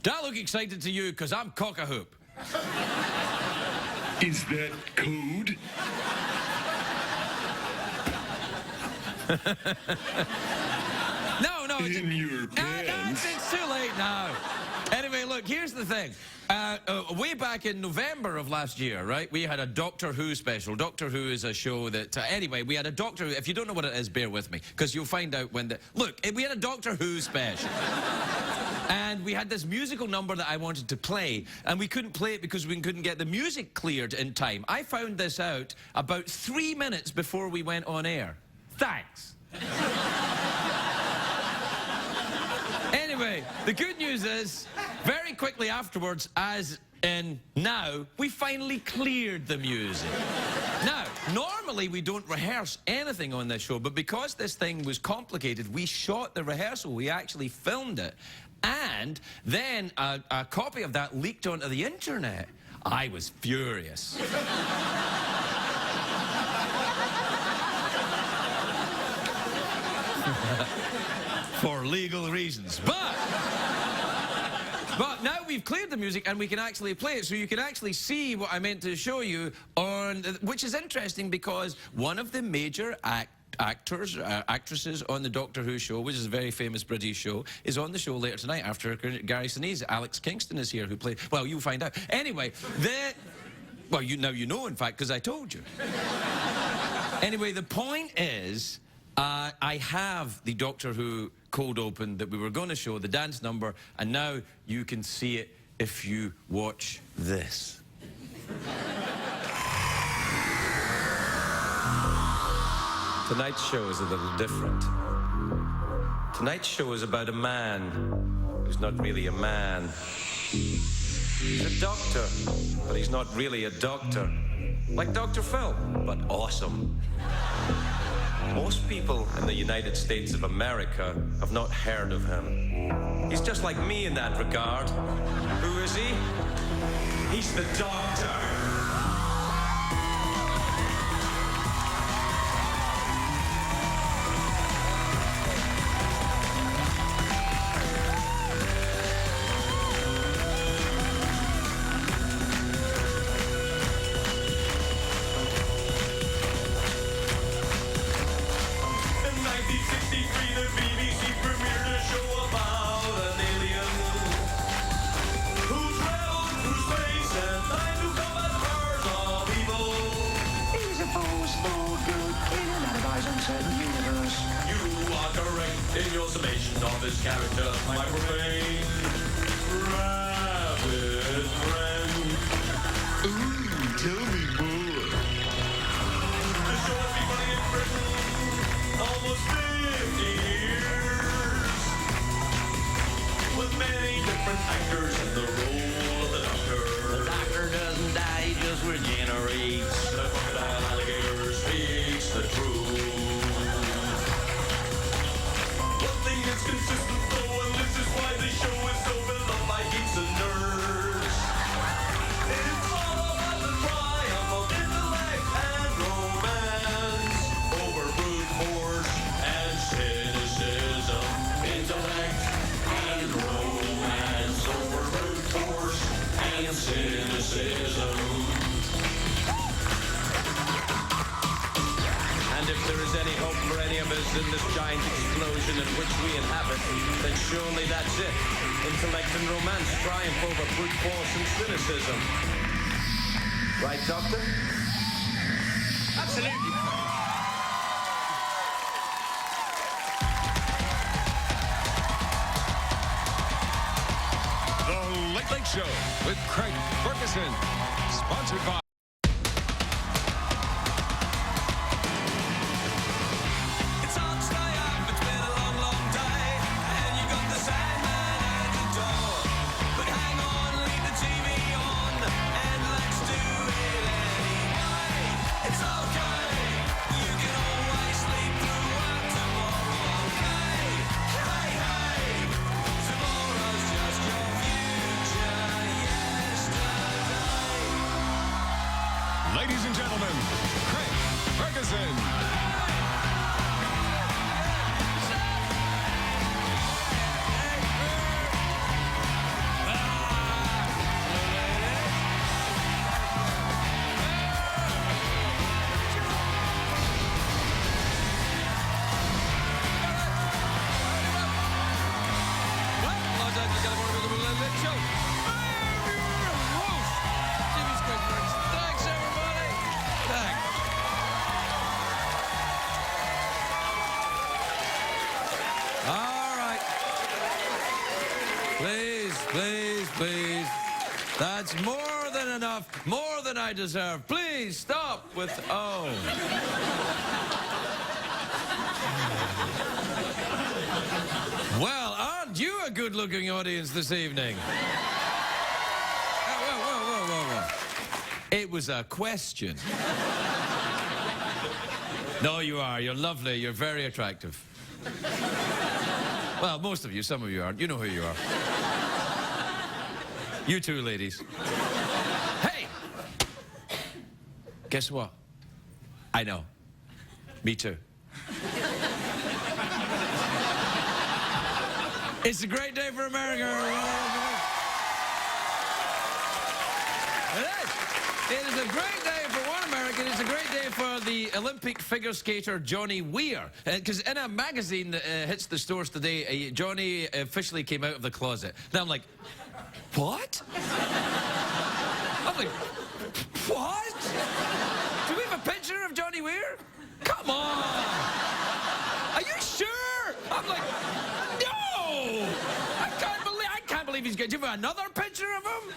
Do I look excited to you? Because I'm cock-a-hoop. Is that code? No, In your pants. It's too late now. Anyway, look, here's the thing. Way back in November of last year, right, we had a Doctor Who special. Doctor Who is a show that... anyway, we had a Doctor Who... If you don't know what it is, bear with me, because you'll find out when the... Look, we had a Doctor Who special. And we had this musical number that I wanted to play, and we couldn't play it because we couldn't get the music cleared in time. I found this out about 3 minutes before we went on air. Thanks. Anyway, the good news is, very quickly afterwards, as in now, we finally cleared the music. Now, normally we don't rehearse anything on this show, but because this thing was complicated, we shot the rehearsal. We actually filmed it. And then a copy of that leaked onto the internet. I was furious. For legal reasons. But now we've cleared the music and we can actually play it, so you can actually see what I meant to show you on, which is interesting because one of the major actresses on the Doctor Who show, which is a very famous British show, is on the show later tonight after Gary Sinise. Alex Kingston is here, who played... Well, you'll find out. Anyway, well, you know, in fact, because I told you. Anyway, the point is, I have the Doctor Who cold open that we were going to show, the dance number, and now you can see it if you watch this. Tonight's show is a little different. Tonight's show is about a man who's not really a man. He's a doctor, but he's not really a doctor. Like Dr. Phil, but awesome. Most people in the United States of America have not heard of him. He's just like me in that regard. Who is he? He's the Doctor. In your summation of this character, my profane rabbit friend. Ooh, tell me more. The show has been running in Britain almost 50 years, with many different actors in the role of the Doctor. The Doctor doesn't die, he just regenerates. The crocodile alligator speaks the truth. It's consistent though, and this is why the show is so beloved by geeks and nerds. It's all about the triumph of intellect and romance over brute force and cynicism. Intellect and romance over brute force and cynicism. And if there is any hope for any of us in this giant explosion in which we inhabit, then surely that's it. Intellect and romance triumph over brute force and cynicism. Right, Doctor? Absolutely. The Late Late Show with Craig Ferguson, sponsored by... Ladies and gentlemen, Craig Ferguson. Please, please, please. That's more than enough, more than I deserve. Please stop with, oh. Well, aren't you a good-looking audience this evening? Whoa. It was a question. No, you are. You're lovely. You're very attractive. Well, most of you. Some of you aren't. You know who you are. You too, ladies. Hey! Guess what? I know. Me too. It's a great day for America. It is a great day for one American. It's a great day for the Olympic figure skater Johnny Weir. Because in a magazine that hits the stores today, Johnny officially came out of the closet. Now I'm like, what? I'm like, what? Do we have a picture of Johnny Weir? Come on. Are you sure? I'm like, no. I can't believe he's going to give another picture of him.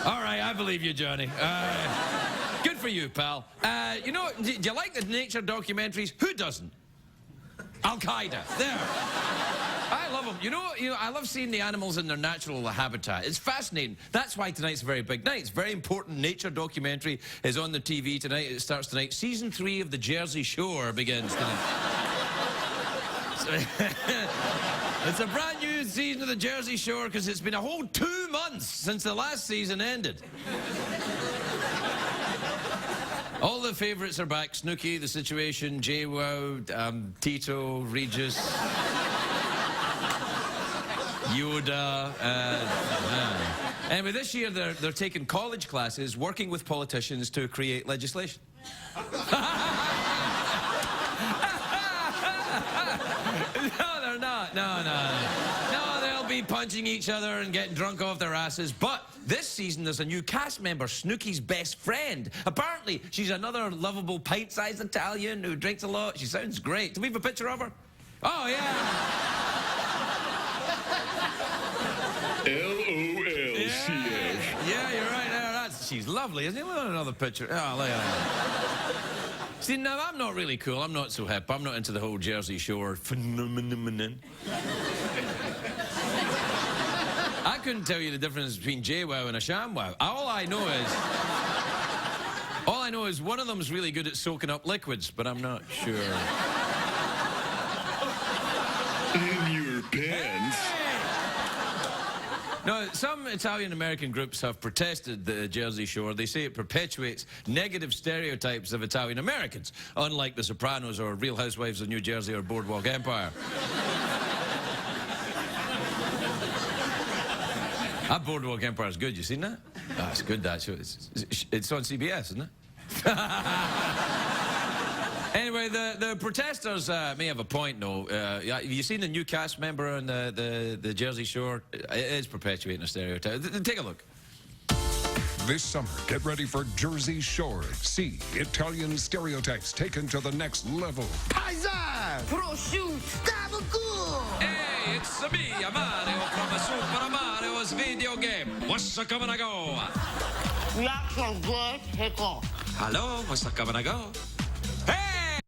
All right, I believe you, Johnny. Good for you, pal. You know, do you like the nature documentaries? Who doesn't? Al-Qaeda. There. I love them. You know, I love seeing the animals in their natural habitat. It's fascinating. That's why tonight's a very big night. It's a very important nature documentary is on the TV tonight. It starts tonight. Season 3 of The Jersey Shore begins tonight. It's a brand new season of The Jersey Shore because it's been a whole 2 months since the last season ended. All the favourites are back. Snooki, The Situation, JWoww, Tito, Regis, Yoda. Anyway, this year they're taking college classes working with politicians to create legislation. No, they're not. No, they'll be punching each other and getting drunk off their asses. But this season, there's a new cast member, Snooki's best friend. Apparently, she's another lovable pint-sized Italian who drinks a lot. She sounds great. Do we have a picture of her? Oh, yeah. LOL-CF. Yeah, you're right there. She's lovely, isn't it? Look at another picture. Oh, look at that. See, now, I'm not really cool. I'm not so hip. I'm not into the whole Jersey Shore phenomenon. I couldn't tell you the difference between JWoww and a ShamWow. All I know is one of them's really good at soaking up liquids, but I'm not sure. In your pants. No, some Italian-American groups have protested the Jersey Shore. They say it perpetuates negative stereotypes of Italian-Americans, unlike The Sopranos or Real Housewives of New Jersey or Boardwalk Empire. That Boardwalk Empire is good. You seen that? Oh, it's good, that show. It's on CBS, isn't it? Anyway, the protesters may have a point, though. Have you seen the new cast member on the Jersey Shore? It is perpetuating a stereotype. Take a look. This summer, get ready for Jersey Shore. See Italian stereotypes taken to the next level. Paisa! Prosciutto! Gabagool! Hey, it's me, Mario from Super Mario's video game. What's a coming to go? That's so good. Take off. Hello, what's a coming to go? Hey!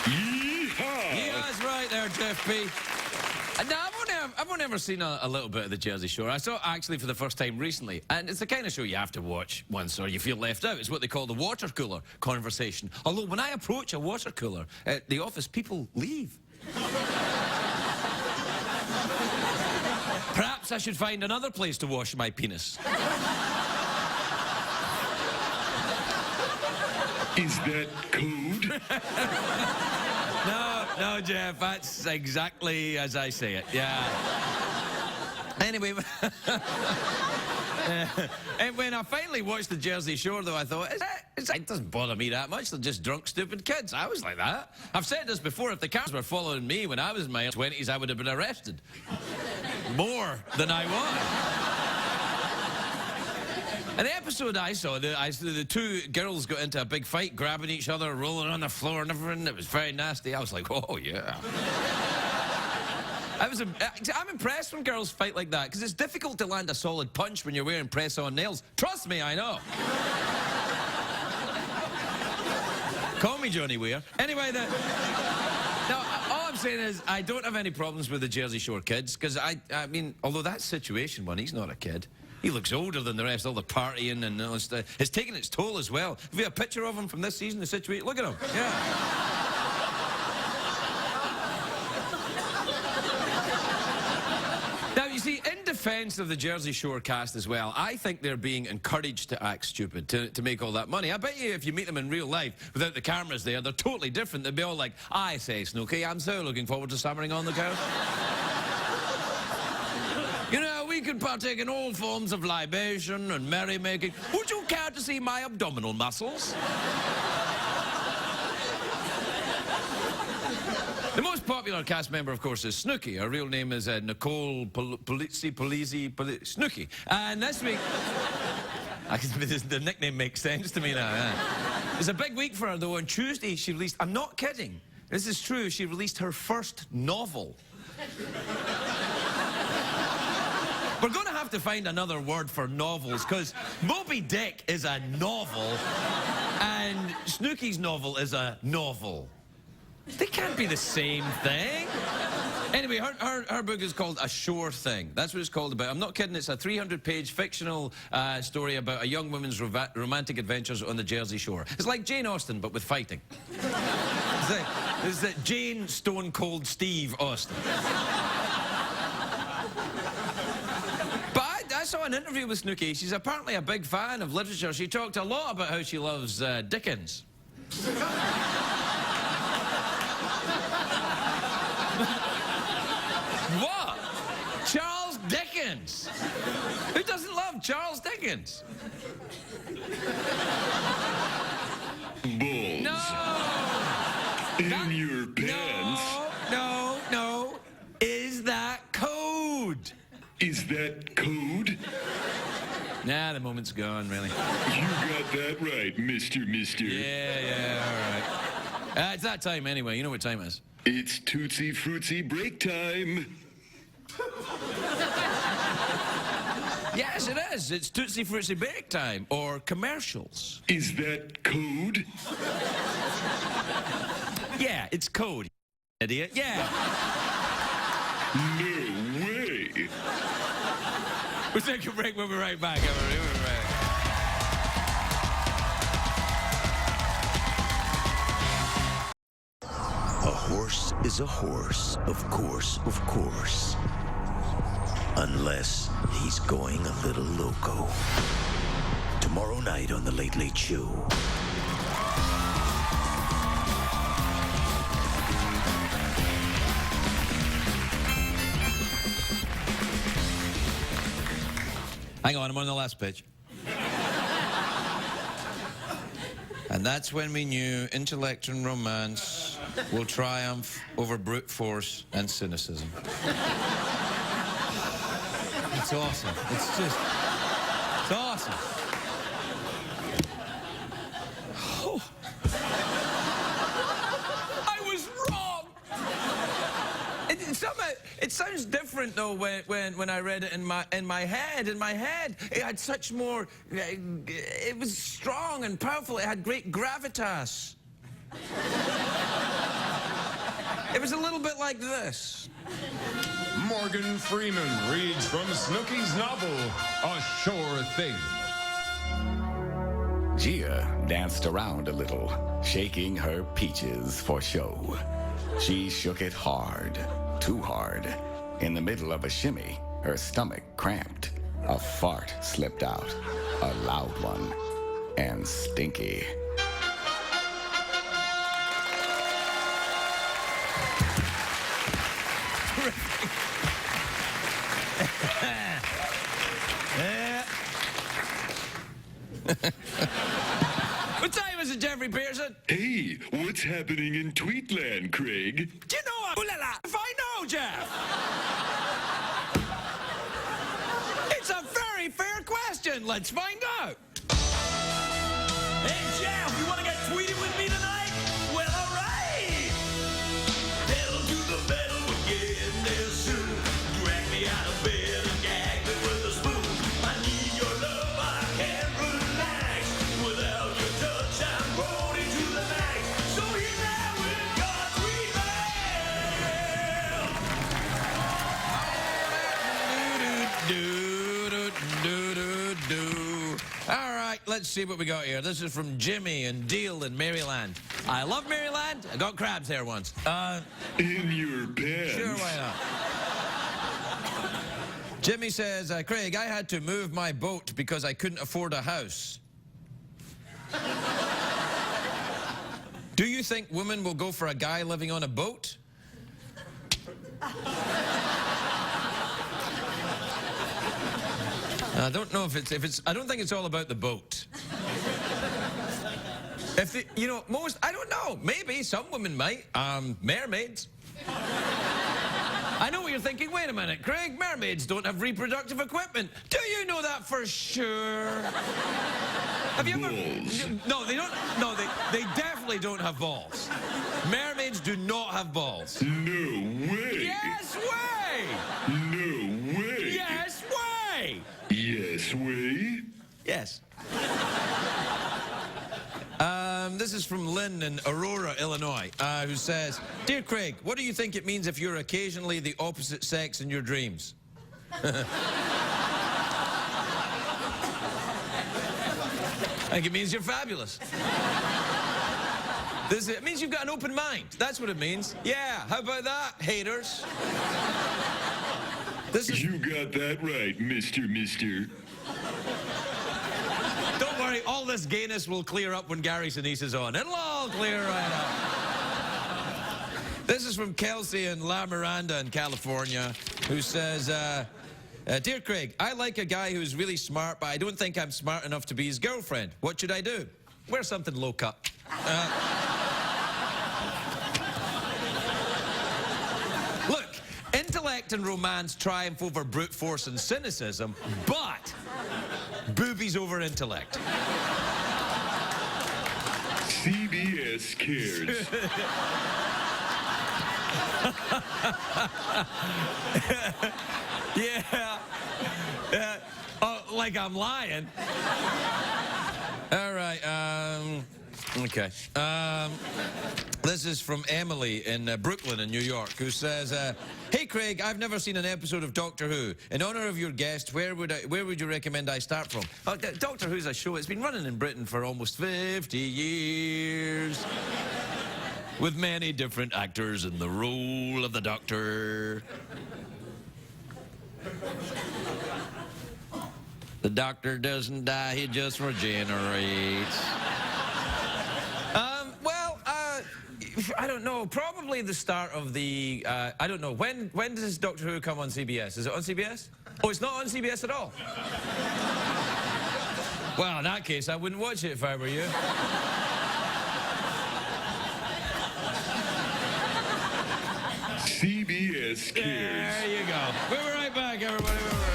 Yeehaw! Yeah, that's right there, Jeff P. Now, I've only ever seen a little bit of the Jersey Shore. I saw it actually for the first time recently, and it's the kind of show you have to watch once or you feel left out. It's what they call the water cooler conversation. Although when I approach a water cooler at the office, people leave. Perhaps I should find another place to wash my penis. Is that code? No, Jeff, that's exactly as I say it, yeah. Anyway, and when I finally watched the Jersey Shore, though, I thought, it doesn't bother me that much. They're just drunk, stupid kids. I was like that. I've said this before. If the cameras were following me when I was in my 20s, I would have been arrested. More than I was. In the episode I saw, the two girls got into a big fight, grabbing each other, rolling on the floor and everything. It was very nasty. I was like, oh, yeah. I'm impressed when girls fight like that, because it's difficult to land a solid punch when you're wearing press-on nails. Trust me, I know. Call me Johnny Weir. Anyway, now, all I'm saying is I don't have any problems with the Jersey Shore kids, because I mean, although that situation one, he's not a kid. He looks older than the rest, all the partying and all this. It's taken its toll as well. Have you a picture of him from this season, the situation? Look at him. Yeah. You see, in defence of the Jersey Shore cast as well, I think they're being encouraged to act stupid, to make all that money. I bet you if you meet them in real life, without the cameras there, they're totally different. They'd be all like, I say, Snooki, I'm so looking forward to summering on the couch. You know, we could partake in all forms of libation and merrymaking. Would you care to see my abdominal muscles? The most popular cast member, of course, is Snooki. Her real name is Nicole Snooki. And this week... the nickname makes sense to me now. Yeah. It's a big week for her, though. On Tuesday, she released... I'm not kidding. This is true. She released her first novel. We're going to have to find another word for novels, because Moby Dick is a novel, and Snooki's novel is a novel. They can't be the same thing. Anyway, her book is called A Shore Thing. That's what it's called about. I'm not kidding. It's a 300-page fictional story about a young woman's romantic adventures on the Jersey Shore. It's like Jane Austen, but with fighting. It's like Jane Stone Cold Steve Austen. But I saw an interview with Snooki. She's apparently a big fan of literature. She talked a lot about how she loves Dickens. What? Charles Dickens? Who doesn't love Charles Dickens? Balls. No! In your pants. No. Is that code? Is that code? Nah, the moment's gone, really. You got that right, Mr. Yeah, all right. It's that time anyway. You know what time it is. It's Tootsie Fruitsy break time. Yes, it is. It's Tootsie Fruitsy break time, or commercials. Is that code? Yeah, it's code, idiot. Yeah. No way. We'll take a break. We'll be right back, everybody. We'll be right back. A horse is a horse, of course. Unless he's going a little loco. Tomorrow night on The Late Late Show. Hang on, I'm on the last pitch. And that's when we knew intellect and romance will triumph over brute force and cynicism. It's awesome. It's awesome. Oh. I was wrong. It sounds different though when I read it in my head. In my head, it had such more. It was strong and powerful. It had great gravitas. It was a little bit like this. Morgan Freeman reads from Snooki's novel, A Shore Thing. Gia danced around a little, shaking her peaches for show. She shook it hard, too hard. In the middle of a shimmy, her stomach cramped. A fart slipped out, a loud one, and stinky. What time is it, Jeffrey Pearson? Hey, what's happening in Tweetland, Craig? Do you know what? Ooh la la, if I know, Jeff! It's a very fair question, let's find out. Hey, Jeff, you want to get tweeted with me tonight? Well, all right. Pedal to the metal, we're getting there soon. Drag me out of bed and gag me with a spoon. I need your love, I can't relax. Without your touch, I'm rolling to the max. So here now with your tweet Do. All right, let's see what we got here. This is from Jimmy and Deal in Maryland. I love Maryland. I got crabs there once. In your pants. Sure, why not? Jimmy says, Craig, I had to move my boat because I couldn't afford a house. Do you think women will go for a guy living on a boat? I don't know if it's. I don't think it's all about the boat. If the, you know, I don't know. Maybe some women might. Mermaids. I know what you're thinking. Wait a minute, Craig. Mermaids don't have reproductive equipment. Do you know that for sure? Have you ever? No, they don't. No, they definitely don't have balls. Mermaids do not have balls. No way. Yes way. No way. Yes way. Yes way. Yes. This is from Lynn in Aurora, Illinois, who says, Dear Craig, what do you think it means if you're occasionally the opposite sex in your dreams? I think it means you're fabulous. It means you've got an open mind. That's what it means. Yeah, how about that, haters? You got that right, Mister. Don't worry, all this gayness will clear up when Gary Sinise is on. It'll all clear right up. This is from Kelsey in La Miranda in California, who says, Dear Craig, I like a guy who's really smart, but I don't think I'm smart enough to be his girlfriend. What should I do? Wear something low cut. Look, intellect and romance triumph over brute force and cynicism, but boobies over intellect. CBS cares. Yeah. Like I'm lying. All right. Okay. This is from Emily in Brooklyn in New York, who says, Hey Craig, I've never seen an episode of Doctor Who. In honor of your guest, where would you recommend I start from? Doctor Who's a show. It's been running in Britain for almost 50 years. With many different actors in the role of the Doctor. The Doctor doesn't die, he just regenerates. I don't know. Probably the start of the. I don't know. When does Doctor Who come on CBS? Is it on CBS? Oh, it's not on CBS at all. Well, in that case, I wouldn't watch it if I were you. CBS cares. There you go. We'll be right back, everybody. We'll be right back.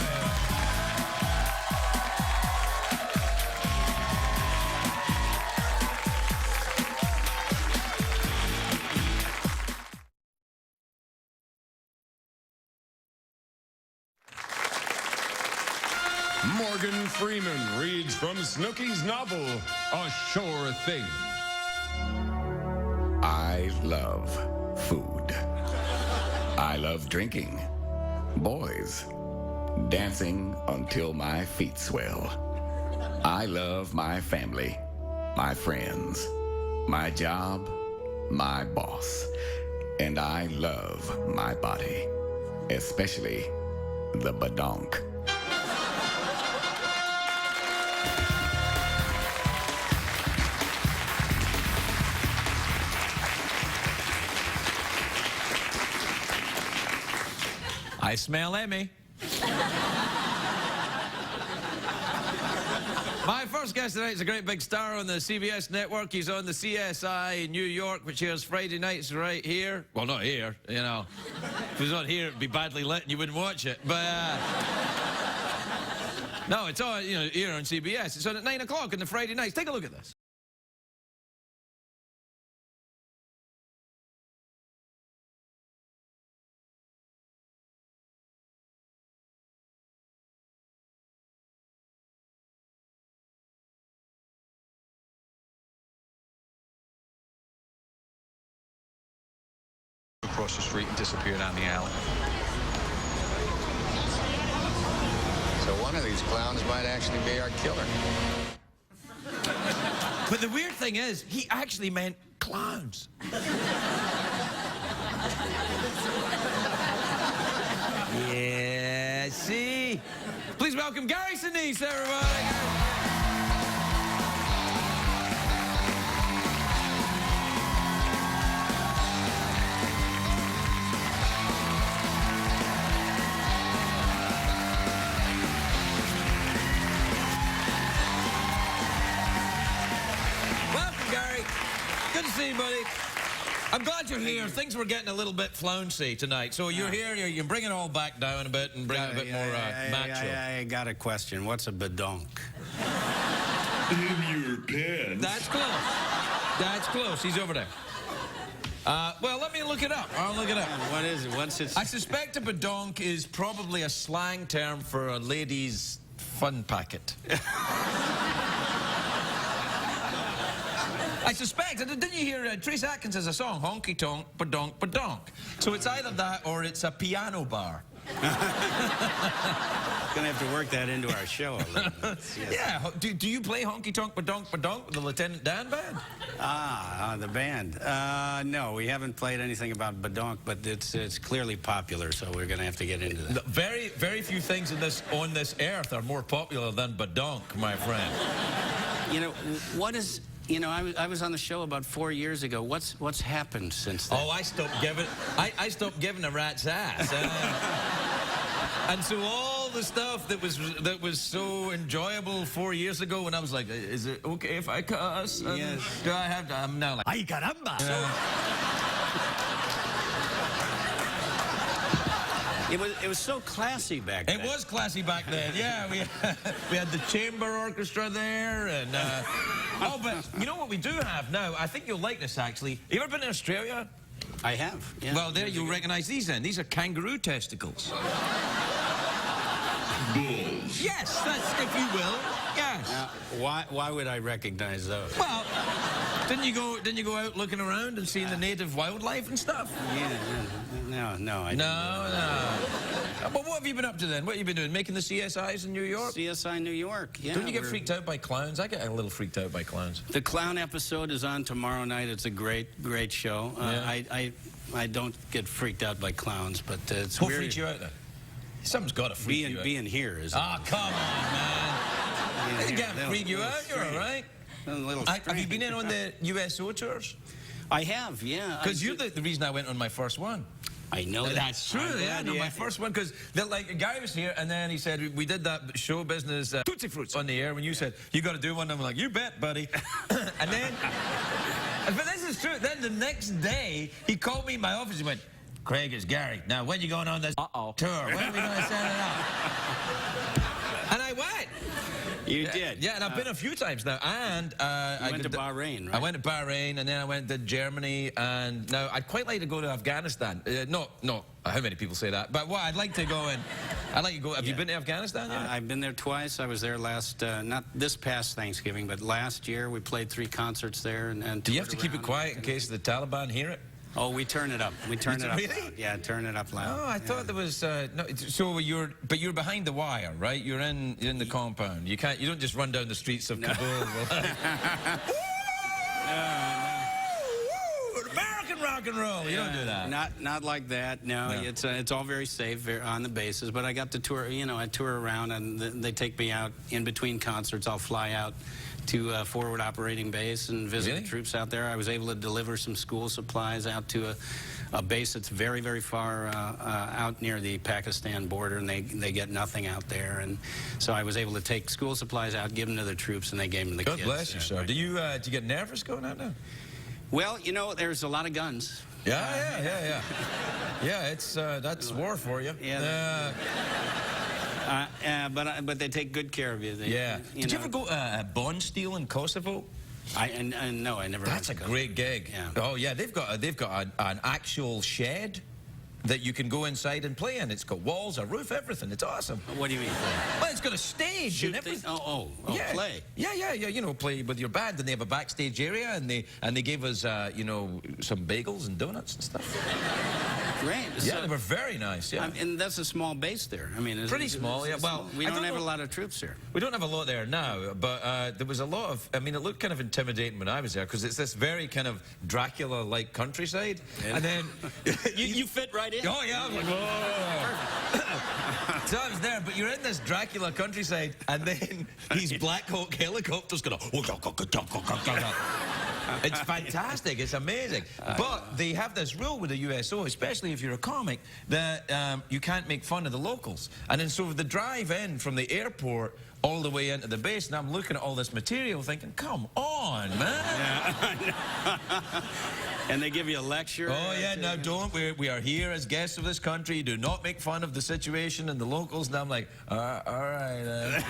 Morgan Freeman reads from Snooki's novel, A Sure Thing. I love food. I love drinking. Boys. Dancing until my feet swell. I love my family, my friends, my job, my boss. And I love my body, especially the badonk. I smell Emmy. My first guest tonight is a great big star on the CBS network. He's on the CSI in New York, which airs Friday nights right here. Well, not here, you know. If it was on here, it'd be badly lit and you wouldn't watch it. But No, it's on, you know, here on CBS. It's on at 9 o'clock on the Friday nights. Take a look at this. Across the street and disappear down the alley. So one of these clowns might actually be our killer. But the weird thing is, he actually meant clowns. Yeah, see? Please welcome Gary Sinise, everybody. Good to see you, buddy. I'm glad you're here. Things were getting a little bit flouncy tonight. So you're here, you can bring it all back down a bit and bring it a bit more macho. I got a question. What's a badonk? In your pants. That's close. That's close. He's over there. Well, let me look it up. I'll look it up. What is it? What's it? I suspect a badonk is probably a slang term for a lady's fun packet. I suspect. Didn't you hear Trace Atkins has a song, honky tonk, badonk, badonk? So it's either that or it's a piano bar. Gonna have to work that into our show a little bit. Yes. Yeah. Do you play honky tonk, badonk, badonk with the Lieutenant Dan band? The band. No, we haven't played anything about badonk, but it's clearly popular, so we're gonna have to get into that. Very, very few things on this earth are more popular than badonk, my friend. You know, what is... You know, I was on the show about 4 years ago. What's happened since then? Oh, I stopped giving a rat's ass. And so all the stuff that was so enjoyable 4 years ago when I was like, is it okay if I cuss? Yes. Do I have to? I'm now like, ay caramba. It was so classy back then. It was classy back then, yeah. We had the chamber orchestra there, and oh, but you know what we do have now? I think you'll like this, actually. You ever been to Australia? I have, yeah. Well, there you'll recognize these then. These are kangaroo testicles. Bulls. Yes, that's, if you will, yes. Why would I recognize those? Well, didn't you go out looking around and seeing the native wildlife and stuff? Yeah, no, I didn't. No. But what have you been up to then? What have you been doing? Making the CSIs in New York? CSI New York, yeah. Don't you get freaked out by clowns? I get a little freaked out by clowns. The clown episode is on tomorrow night. It's a great show. Yeah. I don't get freaked out by clowns, but it's What weird. freaks you out then? Something's got to freak you out. Being here is... Ah, come on, man. It can't freak you out. You're all right. Have you been in on the USO tours? I have, yeah. Because you're the reason I went on my first one. I know that. That's true, yeah. No, my first one, because like a guy was here, and then he said, we did that show business, Tootsie Fruits, on the air, when you said, you got to do one, and I'm like, you bet, buddy. And then, but this is true, then the next day, he called me in my office, he went, Craig, it's Gary. Now, when you going on this tour? When are we going to set it up? And I went. You did? Yeah, and I've been a few times now. And I went to Bahrain, right? I went to Bahrain, and then I went to Germany, and now I'd quite like to go to Afghanistan. Not how many people say that, but I'd like to go and I'd like to go. Have you been to Afghanistan yet? I've been there twice. I was there last, not this past Thanksgiving, but last year. We played 3 concerts there, and do you have to keep it quiet in case the Taliban hear it? Oh, we turn it up. We turn it up. Really? Loud. Yeah, turn it up loud. Oh, I thought there was no. So you're behind the wire, right? You're in the compound. You don't just run down the streets of Kabul. American rock and roll. You don't do that. Not like that. No, it's all very safe on the bases. But I got to tour. You know, I tour around, and they take me out in between concerts. I'll fly out to forward operating base and visit the troops out there. I was able to deliver some school supplies out to a base that's very, very far out near the Pakistan border, and they get nothing out there. And so I was able to take school supplies out, give them to the troops, and they gave them to the kids. God bless you, sir. Right. Do you get nervous going out now? Well, you know, there's a lot of guns. Yeah, it's that's war for you. Yeah. But they take good care of you. They, Yeah. Did you know. ever go to Bond Steel in Kosovo? No, I never. That's a great gig. Yeah. Oh yeah, they've got an actual shed that you can go inside and play in. It's got walls, a roof, everything. It's awesome. What do you mean? Well, it's got a stage and everything. Yeah. Play. Yeah. You know, play with your band, and they have a backstage area, and they gave us, you know, some bagels and donuts and stuff. Great. Yeah, they were very nice. Yeah. And that's a small base there. I mean, Pretty small. Yeah. Well, we don't have a lot of troops here. We don't have a lot there now, but there was a lot of. I mean, it looked kind of intimidating when I was there because it's this very kind of Dracula-like countryside, and then you fit right in. Oh yeah, I was like, whoa. So I was there, but you're in this Dracula countryside, and then these Black Hawk helicopters going. It's fantastic. It's amazing. But they have this rule with the USO, especially if you're a comic, that you can't make fun of the locals. And then so the drive in from the airport all the way into the base, and I'm looking at all this material thinking, come on, man. Yeah. And they give you a lecture. Oh, yeah, now don't. We are here as guests of this country. Do not make fun of the situation and the locals. And I'm like, all right.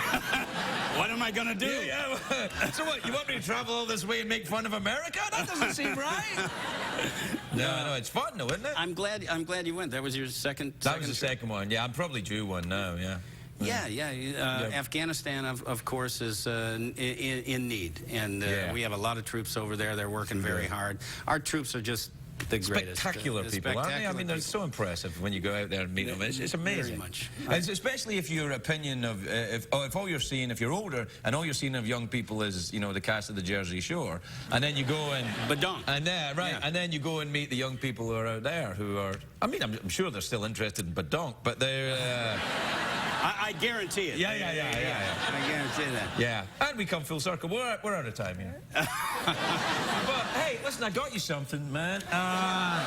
What am I going to do? Yeah. So what, you want me to travel all this way and make fun of America? That doesn't seem right. No, it's fun though, isn't it? I'm glad you went. That was your second. That was the second one. Yeah, I'm probably due one now. Yeah. Yeah. Afghanistan, of course, is in need, and we have a lot of troops over there. They're working very hard. Our troops are just the greatest. Spectacular people, aren't they? I mean, they're so impressive when you go out there and meet them. It's amazing. Very much. And especially if your opinion of, if all you're seeing, if you're older, and all you're seeing of young people is, you know, the cast of the Jersey Shore, and then you go and... Badonk. And and then you go and meet the young people who are out there, who are... I mean, I'm sure they're still interested in Badonk, but they're... I guarantee it. Yeah. I guarantee that. Yeah, and we come full circle. We're out of time here. But hey, listen, I got you something, man. I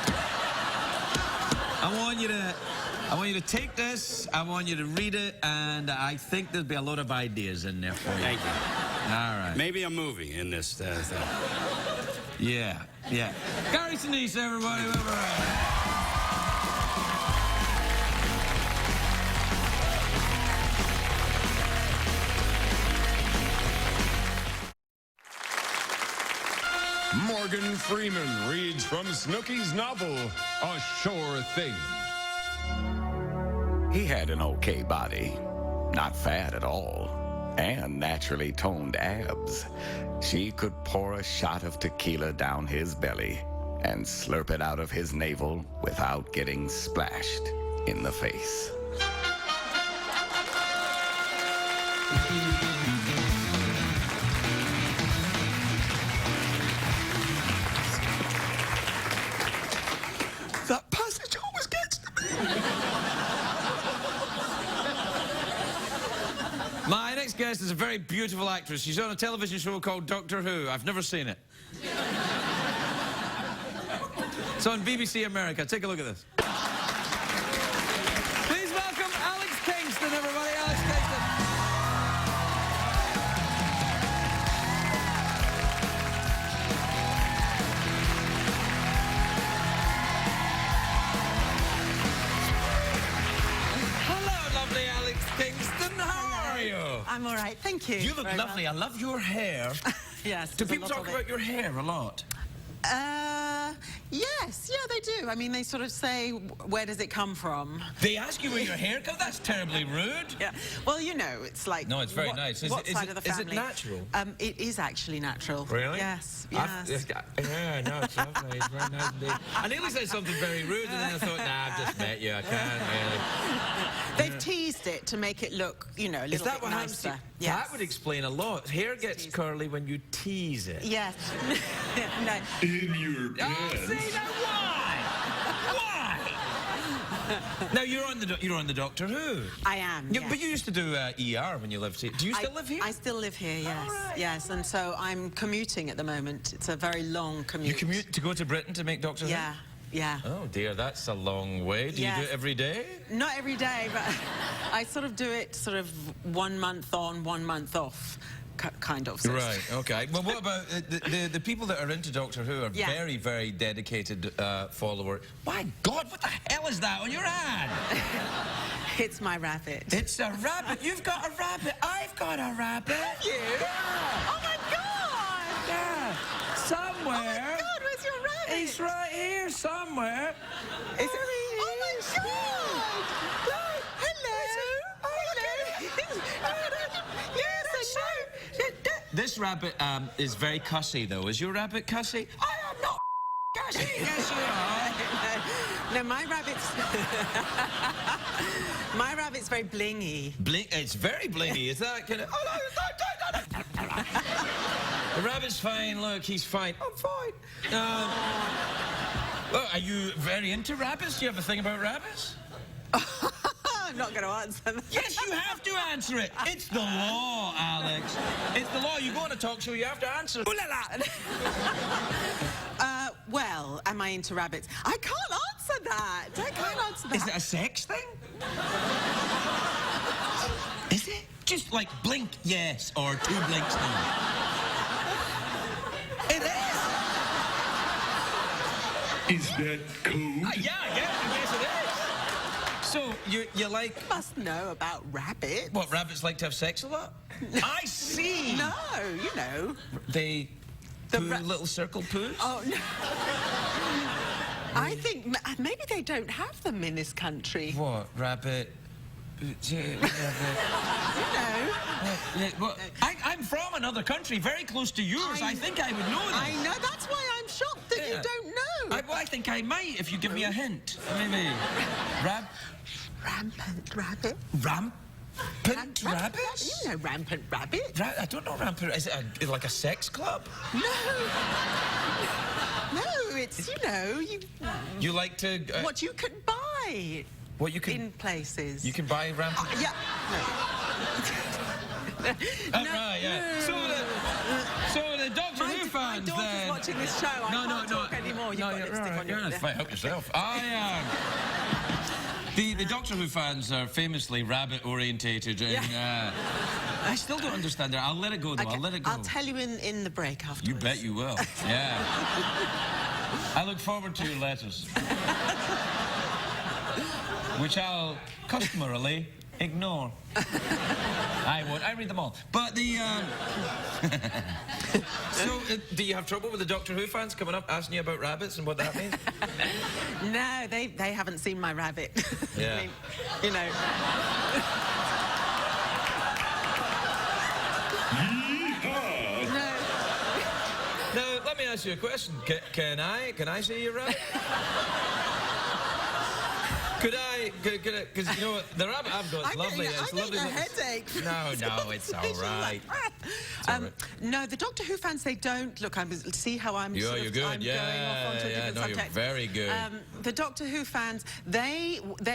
want you to take this. I want you to read it, and I think there'll be a lot of ideas in there for you. Thank you. All right. Maybe a movie in this thing. Yeah. Gary Sinise, everybody. Morgan Freeman reads from Snooki's novel, A Sure Thing. He had an okay body, not fat at all, and naturally toned abs. She could pour a shot of tequila down his belly and slurp it out of his navel without getting splashed in the face. That passage always gets to me. My next guest is a very beautiful actress. She's on a television show called Doctor Who. I've never seen it. It's on BBC America. Take a look at this. Please welcome Alex Kingston, everybody. Alex Kingston. I'm all right, thank you. You look lovely. Well. I love your hair. Yes. Do people talk about your hair a lot? Yes, yeah, they do. I mean, they sort of say, where does it come from? They ask you where your hair comes? That's terribly rude. Yeah. Well, you know, it's like... No, it's very nice. What side of the family? Is it natural? It is actually natural. Really? Yes. Yeah, no, it's lovely. It's very nice indeed. I nearly said something very rude, and then I thought, nah, I've just met you. I can't really. They've teased it to make it look, you know, a little bit nicer. Yes. That would explain a lot. Hair gets curly when you tease it. Yes. No. In your pants. Oh, see, now why? Now you're on the Doctor Who. I am. Yeah, yes. But you used to do ER when you lived here. Do you still live here? I still live here. Yes. Right. Yes, and so I'm commuting at the moment. It's a very long commute. You commute to go to Britain to make Doctor Who? Yeah. Yeah. Oh dear, that's a long way. Do you do it every day? Not every day, but I sort of do it 1 month on, 1 month off. kind of. Right, okay. Well, what about the people that are into Doctor Who are Yeah. very, very dedicated followers. My God, what the hell is that on your hand? It's my rabbit. It's a rabbit. You've got a rabbit. I've got a rabbit. Have you? Yeah. Oh my God! Yeah. Somewhere. Oh my God, where's your rabbit? He's right here somewhere. Is it? Oh my God! Look, hello. This rabbit is very cussy, though. Is your rabbit cussy? I am not cussy. Yes, you are. No, my rabbit's my rabbit's very blingy. It's very blingy. Is that kind of? The rabbit's fine. Look, he's fine. I'm fine. Well, are you very into rabbits? Do you have a thing about rabbits? I'm not going to answer that. Yes, you have to answer it. It's the law, Alex. It's the law. You go on a talk show, you have to answer. Ooh la la. Well, am I into rabbits? I can't answer that. I can't answer that. Is it a sex thing? Is it? Just like blink yes or 2 blinks no. It is. Is that code? Yeah, I guess it is. So, you like... You must know about rabbits. What, rabbits like to have sex a lot? I see! No, you know. They poo little circle poos? Oh, no. I think maybe they don't have them in this country. What, rabbit? You know. I'm from another country, very close to yours. I think I would know that. I know, that's why I'm shocked that you don't know. I think I might if you give me a hint. Maybe. Rampant rabbit. Rampant rabbits? You know rampant rabbit. I don't know rampant. Is it like a sex club? No. No, it's, you know, you like to... what you can buy. What you can... In places. You can buy rampant... Yeah. No. Right, yeah. So the Doctor Who fans My daughter's watching this show. I can't talk anymore. You've got lipstick on your lip. Help yourself. The Doctor Who fans are famously rabbit-orientated, and I still don't understand it. I'll let it go, though. Okay, I'll let it go. I'll tell you in the break afterwards. You bet you will. Yeah. I look forward to your letters, which I'll customarily ignore. I won't. I read them all. But the... So, do you have trouble with the Doctor Who fans coming up asking you about rabbits and what that means? No, they haven't seen my rabbit. Yeah. I mean, you know. Now, let me ask you a question. Can I see your rabbit? Could I? Because you know what, the rabbit I've got is lovely. It's lovely. I'm getting a headache. No, it's all right. No, the Doctor Who fans, they don't look. See how I'm. You're good. I'm going off onto a different no, subject. you're very good. The Doctor Who fans,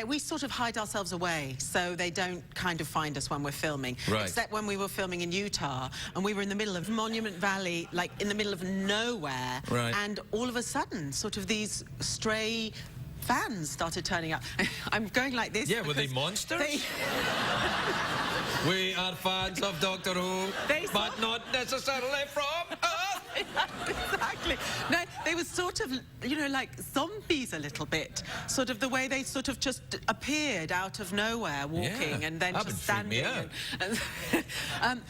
we sort of hide ourselves away, so they don't kind of find us when we're filming. Right. Except when we were filming in Utah, and we were in the middle of Monument Valley, like in the middle of nowhere, right. And all of a sudden, sort of these stray fans started turning up. I'm going like this. Yeah, were they monsters? We are fans of Doctor Who, but not necessarily from Earth. Exactly. No, they were sort of, you know, like zombies a little bit. Sort of the way they sort of just appeared out of nowhere, walking, and then just standing.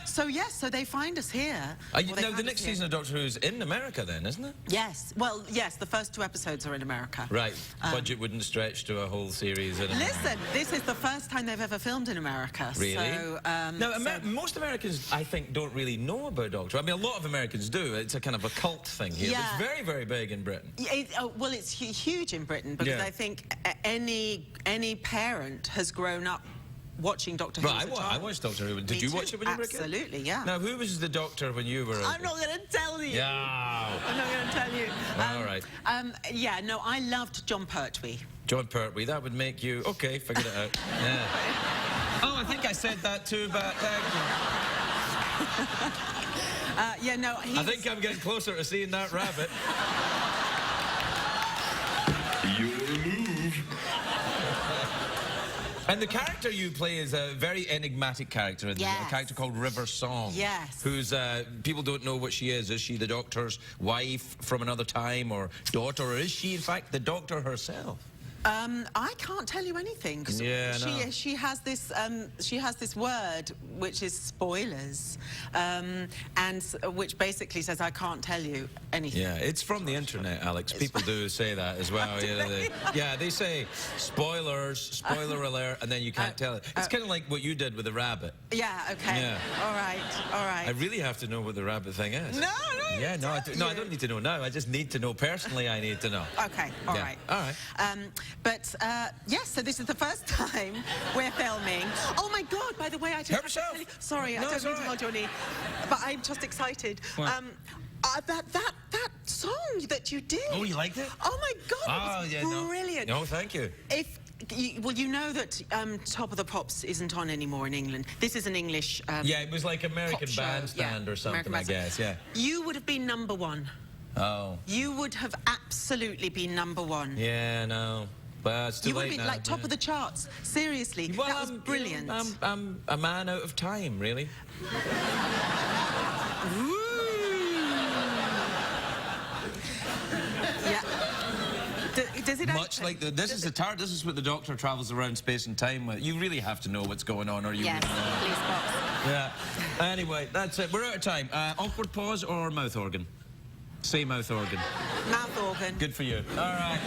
So yes, so they find us here. Now, the next season of Doctor Who is in America, then, isn't it? Yes. Well, yes. The first 2 episodes are in America. Right. Budget wouldn't stretch to a whole series. Listen, this is the first time they've ever filmed in America. Really? So, most Americans, I think, don't really know about Doctor Who. I mean, a lot of Americans do. It's a kind of a cult thing here. Yeah. It's very, very big in Britain. Well, it's huge in Britain because I think any parent has grown up watching Doctor Who. Right, I watched Doctor Who. Did you watch it when you were a kid? Absolutely, yeah. Now, who was the Doctor when you were a... I'm not going to tell you. Yeah. I'm not going to tell you. All right. Yeah, no, I loved John Pertwee. John Pertwee, that would make you... Okay, figured it out. Yeah. Oh, I think I said that too, but thank you. Yeah, no, I think I'm getting closer to seeing that rabbit. Your move. And the character you play is a very enigmatic character, a character called River Song. Yes. Who's, people don't know what she is. Is she the doctor's wife from another time, or daughter, or is she in fact the doctor herself? I can't tell you anything. 'Cause she has this word which is spoilers, and which basically says I can't tell you anything. Yeah, it's from the internet, Alex. People do say that as well. They say spoilers, spoiler alert, and then you can't tell it. It's kind of like what you did with the rabbit. Yeah. Okay. Yeah. All right. I really have to know what the rabbit thing is. No. Yeah, no, I don't need to know now. I just need to know personally. I need to know. Okay. All right. All right. But yes, so this is the first time we're filming. Oh my God! By the way, I just yourself. Sorry, I don't mean to hold your knee, but I'm just excited. That song that you did. Oh, you liked it? Oh my God! It was brilliant. No, thank you. Well, you know that Top of the Pops isn't on anymore in England. This is an English. Yeah, it was like American Bandstand or something, I guess. Yeah. You would have been #1. Oh. You would have absolutely been #1. Yeah, no. But it's too you would late have been now, like top of the charts. Seriously, well, that was brilliant. I'm a man out of time, really. Yeah. Does it much like this is the TARDIS. This is what the Doctor travels around space and time with. You really have to know what's going on, or you. Yes, please, Pops. Yeah. Anyway, that's it. We're out of time. Awkward pause or mouth organ? Say mouth organ. Mouth organ. Good for you. All right.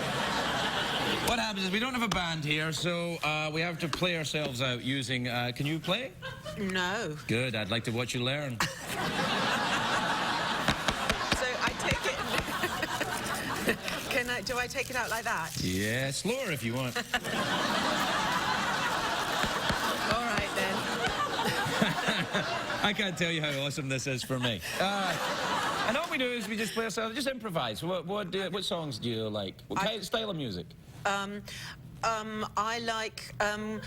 What happens is we don't have a band here, so we have to play ourselves out using... can you play? No. Good. I'd like to watch you learn. So I take it... do I take it out like that? Yeah, slower if you want. All right, then. I can't tell you how awesome this is for me. And all we do is we just play ourselves, just improvise. What songs do you like? What kind of style of music? I like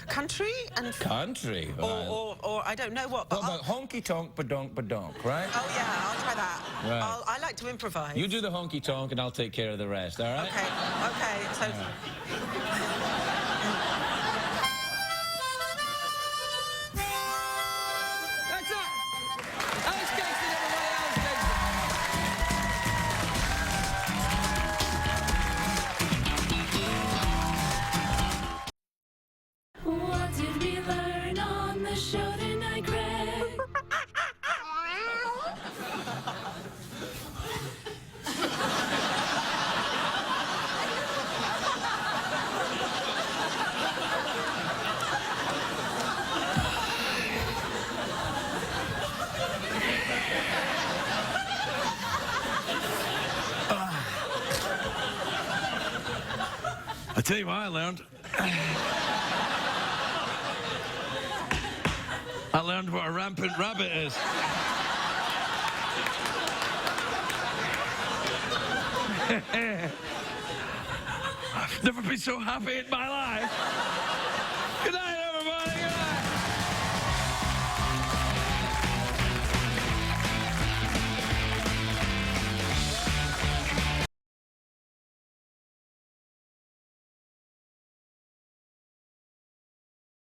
country and... Country? Or I don't know what... What about honky tonk badonk badonk, right? Oh yeah, I'll try that. Right. I like to improvise. You do the honky tonk and I'll take care of the rest, all right? Okay, so... All right. That's it! Alex Kingston, everybody, Alex Kingston. What did we learn on the show tonight, Greg? I'll tell you what I learned. I learned what a rampant rabbit is. I've never been so happy in my life.